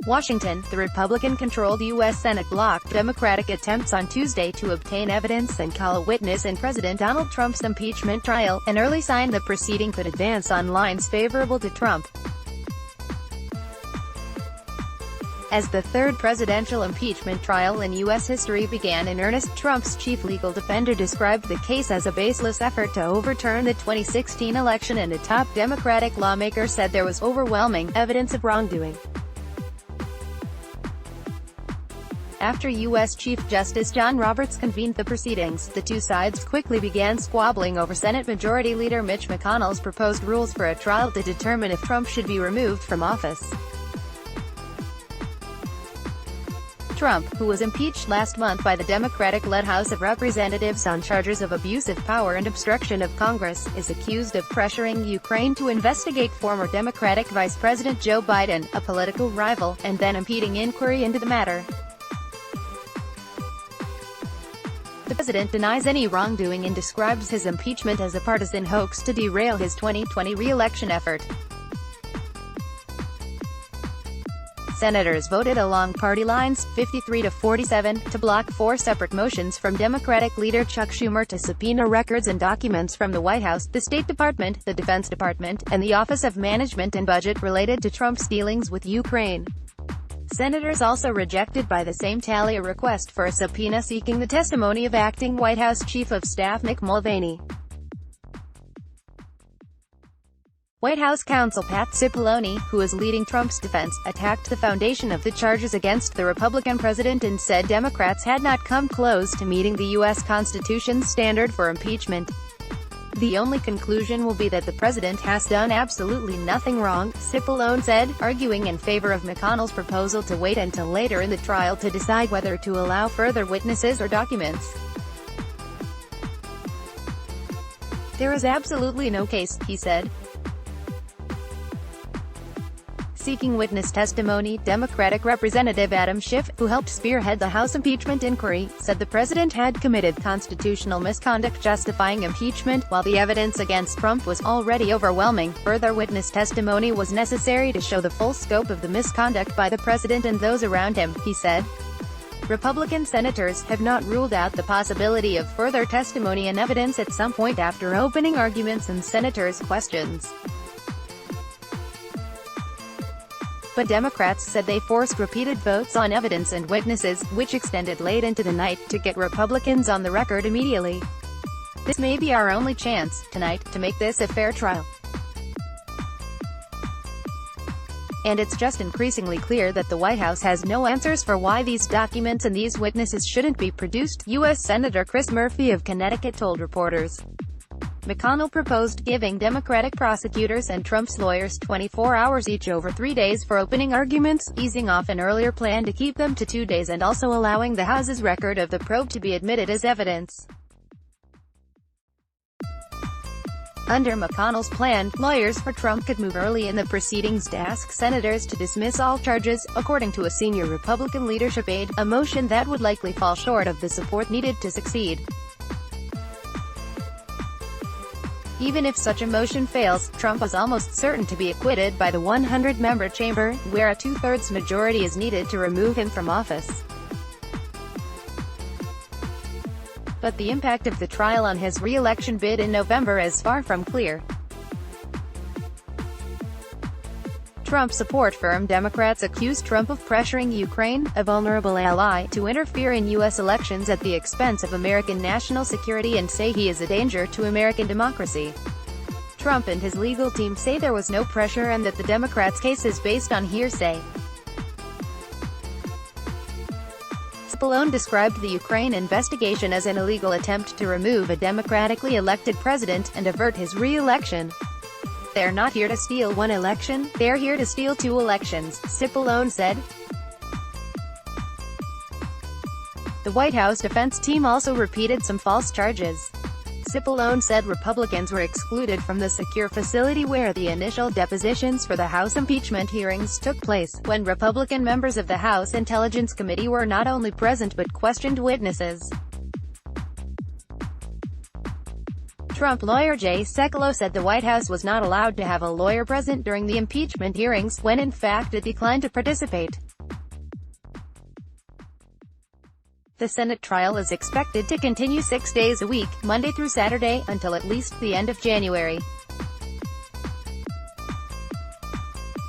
Washington, the Republican-controlled U.S. Senate blocked Democratic attempts on Tuesday to obtain evidence and call a witness in President Donald Trump's impeachment trial, an early sign the proceeding could advance on lines favorable to Trump. As the third presidential impeachment trial in U.S. history began in earnest, Trump's chief legal defender described the case as a baseless effort to overturn the 2016 election, and a top Democratic lawmaker said there was overwhelming evidence of wrongdoing. After U.S. Chief Justice John Roberts convened the proceedings, the two sides quickly began squabbling over Senate Majority Leader Mitch McConnell's proposed rules for a trial to determine if Trump should be removed from office. Trump, who was impeached last month by the Democratic-led House of Representatives on charges of abuse of power and obstruction of Congress, is accused of pressuring Ukraine to investigate former Democratic Vice President Joe Biden, a political rival, and then impeding inquiry into the matter. The president denies any wrongdoing and describes his impeachment as a partisan hoax to derail his 2020 re-election effort. Senators voted along party lines, 53-47, to block four separate motions from Democratic leader Chuck Schumer to subpoena records and documents from the White House, the State Department, the Defense Department, and the Office of Management and Budget related to Trump's dealings with Ukraine. Senators also rejected by the same tally a request for a subpoena seeking the testimony of acting White House Chief of Staff Mick Mulvaney. White House counsel Pat Cipollone, who is leading Trump's defense, attacked the foundation of the charges against the Republican president and said Democrats had not come close to meeting the U.S. Constitution's standard for impeachment. The only conclusion will be that the president has done absolutely nothing wrong, Cipollone said, arguing in favor of McConnell's proposal to wait until later in the trial to decide whether to allow further witnesses or documents. There is absolutely no case, he said. Seeking witness testimony, Democratic Representative Adam Schiff, who helped spearhead the House impeachment inquiry, said the president had committed constitutional misconduct justifying impeachment, while the evidence against Trump was already overwhelming. Further witness testimony was necessary to show the full scope of the misconduct by the president and those around him, he said. Republican senators have not ruled out the possibility of further testimony and evidence at some point after opening arguments and senators' questions. But Democrats said they forced repeated votes on evidence and witnesses, which extended late into the night, to get Republicans on the record immediately. This may be our only chance, tonight, to make this a fair trial. And it's just increasingly clear that the White House has no answers for why these documents and these witnesses shouldn't be produced, U.S. Senator Chris Murphy of Connecticut told reporters. McConnell proposed giving Democratic prosecutors and Trump's lawyers 24 hours each over 3 days for opening arguments, easing off an earlier plan to keep them to 2 days and also allowing the House's record of the probe to be admitted as evidence. Under McConnell's plan, lawyers for Trump could move early in the proceedings to ask senators to dismiss all charges, according to a senior Republican leadership aide, a motion that would likely fall short of the support needed to succeed. Even if such a motion fails, Trump is almost certain to be acquitted by the 100-member chamber, where a two-thirds majority is needed to remove him from office. But the impact of the trial on his re-election bid in November is far from clear. Trump support firm Democrats accuse Trump of pressuring Ukraine, a vulnerable ally, to interfere in U.S. elections at the expense of American national security and say he is a danger to American democracy. Trump and his legal team say there was no pressure and that the Democrats' case is based on hearsay. Cipollone described the Ukraine investigation as an illegal attempt to remove a democratically elected president and avert his re-election. They're not here to steal one election, they're here to steal 2 elections, Cipollone said. The White House defense team also repeated some false charges. Cipollone said Republicans were excluded from the secure facility where the initial depositions for the House impeachment hearings took place, when Republican members of the House Intelligence Committee were not only present but questioned witnesses. Trump lawyer Jay Sekulow said the White House was not allowed to have a lawyer present during the impeachment hearings, when in fact it declined to participate. The Senate trial is expected to continue 6 days a week, Monday through Saturday, until at least the end of January.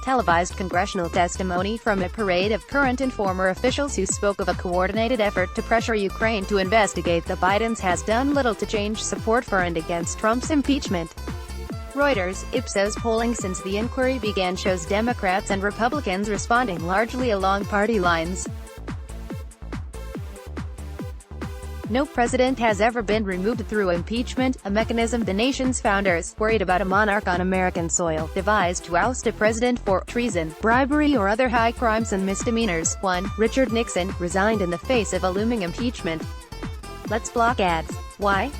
Televised congressional testimony from a parade of current and former officials who spoke of a coordinated effort to pressure Ukraine to investigate the Bidens has done little to change support for and against Trump's impeachment. Reuters, Ipsos polling since the inquiry began shows Democrats and Republicans responding largely along party lines. No president has ever been removed through impeachment, a mechanism the nation's founders, worried about a monarch on American soil, devised to oust a president for treason, bribery or other high crimes and misdemeanors. 1. Richard Nixon, resigned in the face of a looming impeachment. Let's block ads. Why?